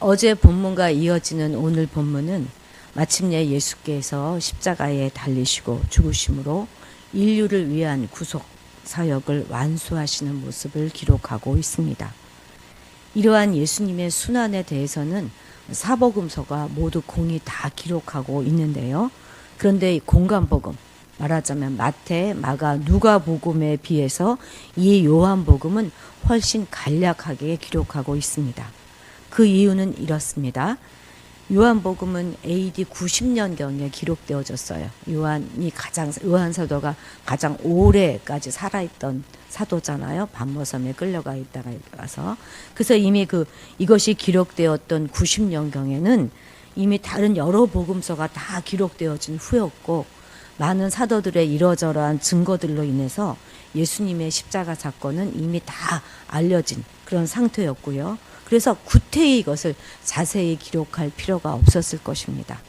어제 본문과 이어지는 오늘 본문은 마침내 예수께서 십자가에 달리시고 죽으심으로 인류를 위한 구속 사역을 완수하시는 모습을 기록하고 있습니다. 이러한 예수님의 순환에 대해서는 사복음서가 모두 공히 다 기록하고 있는데요. 그런데 공관복음, 말하자면 마태, 마가, 누가복음에 비해서 이 요한복음은 훨씬 간략하게 기록하고 있습니다. 그 이유는 이렇습니다. 요한복음은 AD 90년경에 기록되어졌어요. 요한 사도가 가장 오래까지 살아있던 사도잖아요. 반모섬에 끌려가 있다가 와서. 그래서 이미 이것이 기록되었던 90년경에는 이미 다른 여러 복음서가 다 기록되어진 후였고, 많은 사도들의 이러저러한 증거들로 인해서 예수님의 십자가 사건은 이미 다 알려진 그런 상태였고요. 그래서 구태히 이것을 자세히 기록할 필요가 없었을 것입니다.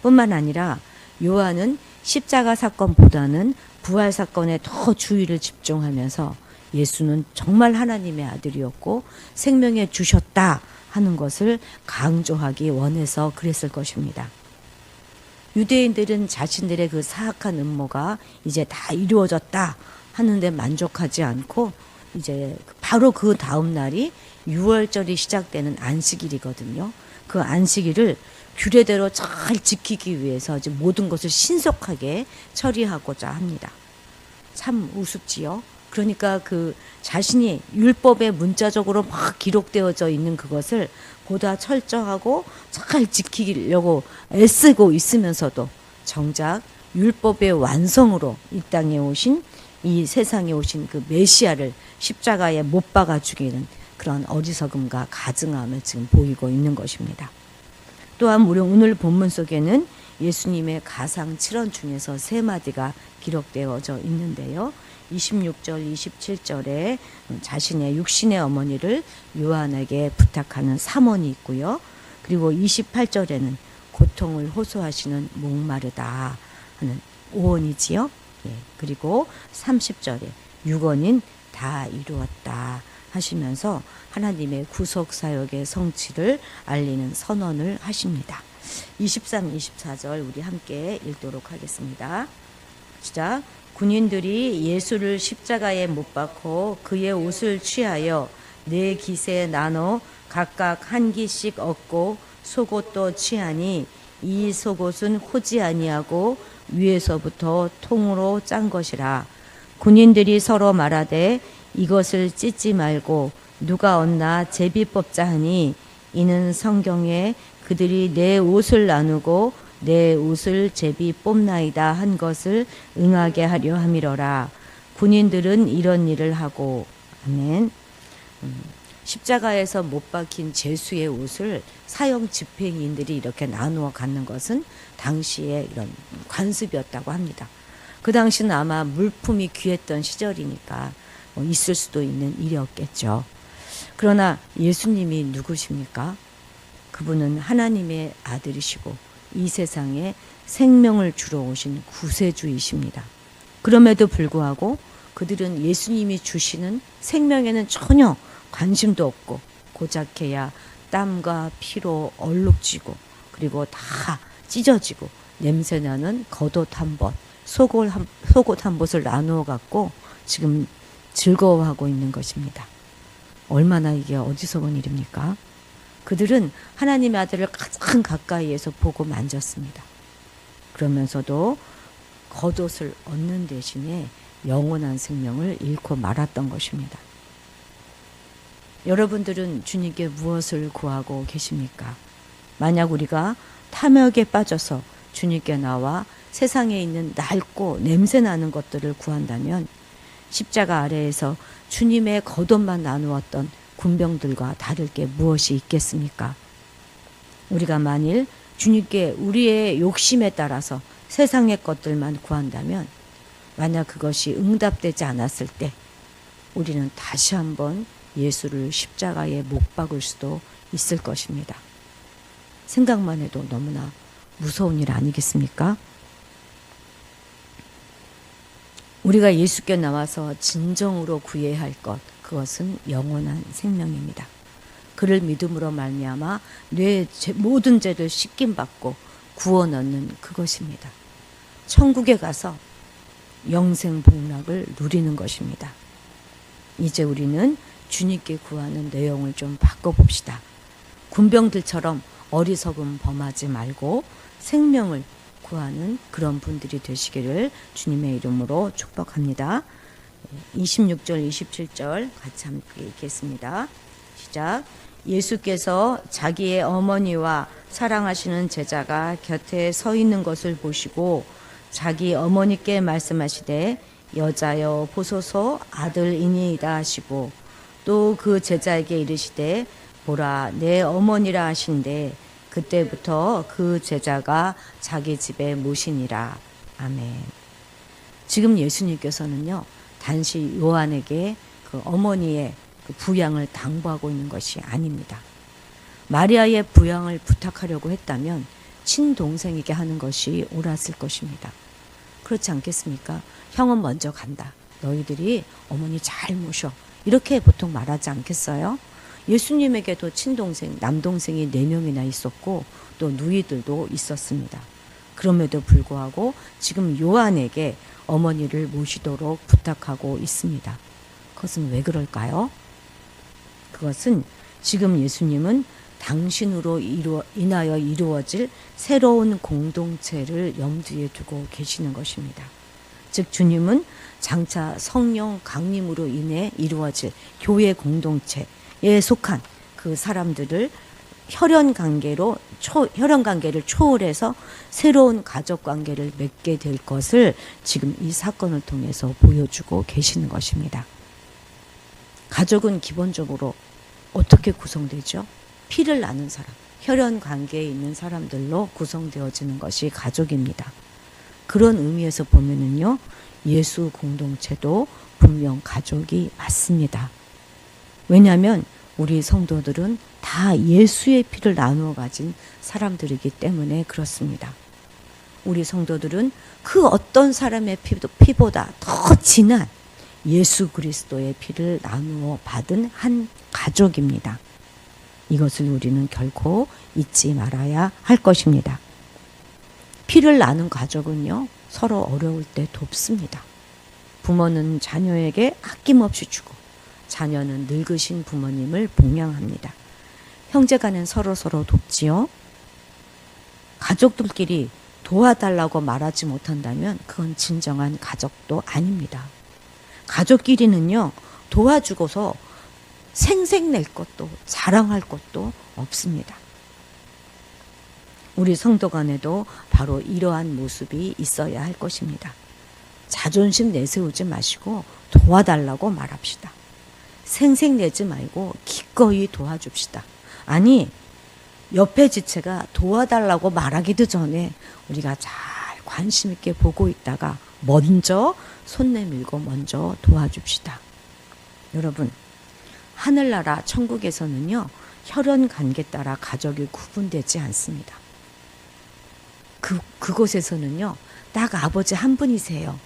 뿐만 아니라 요한은 십자가 사건보다는 부활 사건에 더 주의를 집중하면서 예수는 정말 하나님의 아들이었고 생명에 주셨다 하는 것을 강조하기 원해서 그랬을 것입니다. 유대인들은 자신들의 그 사악한 음모가 이제 다 이루어졌다 하는데 만족하지 않고 이제 바로 그 다음 날이 6월절이 시작되는 안식일이거든요. 그 안식일을 규례대로 잘 지키기 위해서 이제 모든 것을 신속하게 처리하고자 합니다. 참 우습지요. 그러니까 자신이 율법에 문자적으로 막 기록되어져 있는 그것을 보다 철저하고 잘 지키려고 애쓰고 있으면서도 정작 율법의 완성으로 이 땅에 오신, 이 세상에 오신 그 메시아를 십자가에 못 박아 죽이는 그런 어리석음과 가증함을 지금 보이고 있는 것입니다. 또한 우리 오늘 본문 속에는 예수님의 가상 7언 중에서 3마디가 기록되어져 있는데요. 26절, 27절에 자신의 육신의 어머니를 요한에게 부탁하는 3언이 있고요. 그리고 28절에는 고통을 호소하시는 목마르다 하는 5언이지요. 예, 그리고 30절에 6언인 다 이루었다 하시면서 하나님의 구속사역의 성취를 알리는 선언을 하십니다. 23, 24절 우리 함께 읽도록 하겠습니다. 시작. 군인들이 예수를 십자가에 못 박고 그의 옷을 취하여 4깃에 나눠 각각 한 깃씩 얻고 속옷도 취하니 이 속옷은 호지 아니하고 위에서부터 통으로 짠 것이라. 군인들이 서로 말하되 이것을 찢지 말고 누가 얻나 제비 뽑자 하니 이는 성경에 그들이 내 옷을 나누고 내 옷을 제비 뽑나이다 한 것을 응하게 하려 함이러라. 군인들은 이런 일을 하고. 아멘. 십자가에서 못 박힌 제수의 옷을 사형 집행인들이 이렇게 나누어 갖는 것은 당시에 이런 관습이었다고 합니다. 그 당시는 아마 물품이 귀했던 시절이니까 있을 수도 있는 일이었겠죠. 그러나 예수님이 누구십니까? 그분은 하나님의 아들이시고 이 세상에 생명을 주러 오신 구세주이십니다. 그럼에도 불구하고 그들은 예수님이 주시는 생명에는 전혀 관심도 없고 고작해야 땀과 피로 얼룩지고 그리고 다 찢어지고 냄새나는 겉옷 한 벗, 속옷 한 벗을 나누어 갖고 지금 즐거워하고 있는 것입니다. 얼마나 이게 어리석은 일입니까? 그들은 하나님의 아들을 가장 가까이에서 보고 만졌습니다. 그러면서도 겉옷을 얻는 대신에 영원한 생명을 잃고 말았던 것입니다. 여러분들은 주님께 무엇을 구하고 계십니까? 만약 우리가 탐욕에 빠져서 주님께 나와 세상에 있는 낡고 냄새나는 것들을 구한다면 십자가 아래에서 주님의 겉옷만 나누었던 군병들과 다를 게 무엇이 있겠습니까? 우리가 만일 주님께 우리의 욕심에 따라서 세상의 것들만 구한다면 만약 그것이 응답되지 않았을 때 우리는 다시 한번 예수를 십자가에 못 박을 수도 있을 것입니다. 생각만 해도 너무나 무서운 일 아니겠습니까? 우리가 예수께 나와서 진정으로 구해야 할 것, 그것은 영원한 생명입니다. 그를 믿음으로 말미암아 내 모든 죄를 씻김 받고 구원 얻는 그것입니다. 천국에 가서 영생 복락을 누리는 것입니다. 이제 우리는 주님께 구하는 내용을 좀 바꿔봅시다. 군병들처럼 어리석음 범하지 말고 생명을 구하는 그런 분들이 되시기를 주님의 이름으로 축복합니다. 26절 27절 같이 함께 읽겠습니다. 시작. 예수께서 자기의 어머니와 사랑하시는 제자가 곁에 서 있는 것을 보시고 자기 어머니께 말씀하시되 여자여 보소서 아들이니이다 하시고 또 그 제자에게 이르시되 보라 내 어머니라 하신대 그때부터 그 제자가 자기 집에 모시니라. 아멘. 지금 예수님께서는요 단지 요한에게 그 어머니의 그 부양을 당부하고 있는 것이 아닙니다. 마리아의 부양을 부탁하려고 했다면 친동생에게 하는 것이 옳았을 것입니다. 그렇지 않겠습니까? 형은 먼저 간다. 너희들이 어머니 잘 모셔. 이렇게 보통 말하지 않겠어요? 예수님에게도 친동생, 남동생이 4명이나 있었고 또 누이들도 있었습니다. 그럼에도 불구하고 지금 요한에게 어머니를 모시도록 부탁하고 있습니다. 그것은 왜 그럴까요? 그것은 지금 예수님은 당신으로 인하여 이루어질 새로운 공동체를 염두에 두고 계시는 것입니다. 즉 주님은 장차 성령 강림으로 인해 이루어질 교회 공동체에 속한 그 사람들을 혈연 관계를 초월해서 새로운 가족 관계를 맺게 될 것을 지금 이 사건을 통해서 보여주고 계시는 것입니다. 가족은 기본적으로 어떻게 구성되죠? 피를 나눈 사람, 혈연 관계에 있는 사람들로 구성되어지는 것이 가족입니다. 그런 의미에서 보면은요, 예수 공동체도 분명 가족이 맞습니다. 왜냐하면 우리 성도들은 다 예수의 피를 나누어 가진 사람들이기 때문에 그렇습니다. 우리 성도들은 그 어떤 사람의 피보다 더 진한 예수 그리스도의 피를 나누어 받은 한 가족입니다. 이것을 우리는 결코 잊지 말아야 할 것입니다. 피를 나눈 가족은요, 서로 어려울 때 돕습니다. 부모는 자녀에게 아낌없이 주고 자녀는 늙으신 부모님을 봉양합니다. 형제간은 서로 돕지요. 가족들끼리 도와달라고 말하지 못한다면 그건 진정한 가족도 아닙니다. 가족끼리는요, 도와주고서 생색낼 것도 자랑할 것도 없습니다. 우리 성도 간에도 바로 이러한 모습이 있어야 할 것입니다. 자존심 내세우지 마시고 도와달라고 말합시다. 생색내지 말고 기꺼이 도와줍시다. 아니, 옆에 지체가 도와달라고 말하기도 전에 우리가 잘 관심 있게 보고 있다가 먼저 손 내밀고 먼저 도와줍시다. 여러분, 하늘나라 천국에서는요, 혈연 관계 따라 가족이 구분되지 않습니다. 그곳에서는요, 딱 아버지 한 분이세요.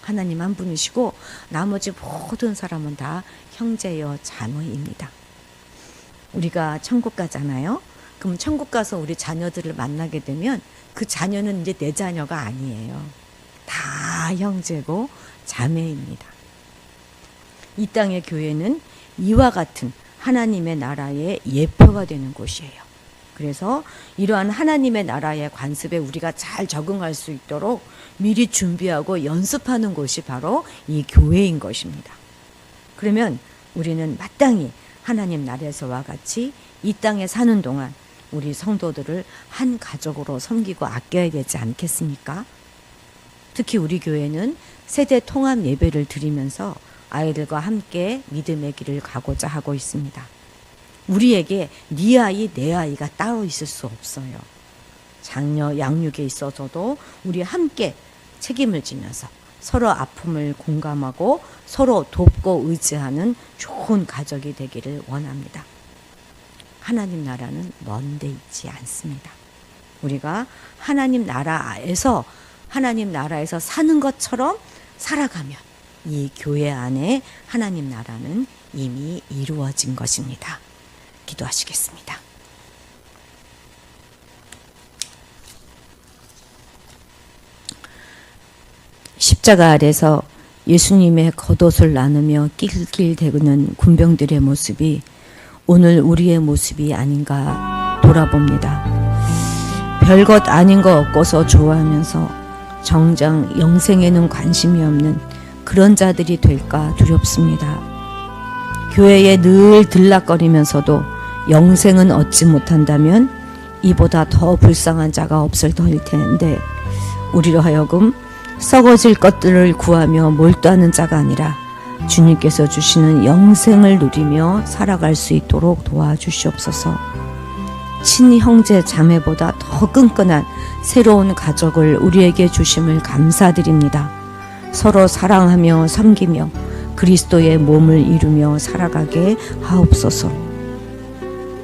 하나님 한 분이시고 나머지 모든 사람은 다 형제여 자매입니다. 우리가 천국 가잖아요. 그럼 천국 가서 우리 자녀들을 만나게 되면 그 자녀는 이제 내 자녀가 아니에요. 다 형제고 자매입니다. 이 땅의 교회는 이와 같은 하나님의 나라의 예표가 되는 곳이에요. 그래서 이러한 하나님의 나라의 관습에 우리가 잘 적응할 수 있도록 미리 준비하고 연습하는 곳이 바로 이 교회인 것입니다. 그러면 우리는 마땅히 하나님 나라에서와 같이 이 땅에 사는 동안 우리 성도들을 한 가족으로 섬기고 아껴야 되지 않겠습니까? 특히 우리 교회는 세대 통합 예배를 드리면서 아이들과 함께 믿음의 길을 가고자 하고 있습니다. 우리에게 네 아이 내 아이가 따로 있을 수 없어요. 장녀 양육에 있어서도 우리 함께 책임을 지면서 서로 아픔을 공감하고 서로 돕고 의지하는 좋은 가족이 되기를 원합니다. 하나님 나라는 먼데 있지 않습니다. 우리가 하나님 나라에서 사는 것처럼 살아가면 이 교회 안에 하나님 나라는 이미 이루어진 것입니다. 기도하시겠습니다. 십자가 아래서 예수님의 겉옷을 나누며 낄낄대는 군병들의 모습이 오늘 우리의 모습이 아닌가 돌아봅니다. 별것 아닌 거 얻고서 좋아하면서 정작 영생에는 관심이 없는 그런 자들이 될까 두렵습니다. 교회에 늘 들락거리면서도 영생은 얻지 못한다면 이보다 더 불쌍한 자가 없을 텐데 우리로 하여금 썩어질 것들을 구하며 몰두하는 자가 아니라 주님께서 주시는 영생을 누리며 살아갈 수 있도록 도와주시옵소서. 친형제 자매보다 더 끈끈한 새로운 가족을 우리에게 주심을 감사드립니다. 서로 사랑하며 섬기며 그리스도의 몸을 이루며 살아가게 하옵소서.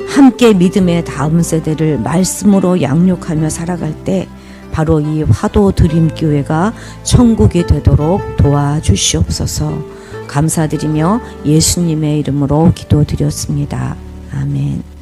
함께 믿음의 다음 세대를 말씀으로 양육하며 살아갈 때 바로 이 화도 드림교회가 천국이 되도록 도와주시옵소서. 감사드리며 예수님의 이름으로 기도드렸습니다. 아멘.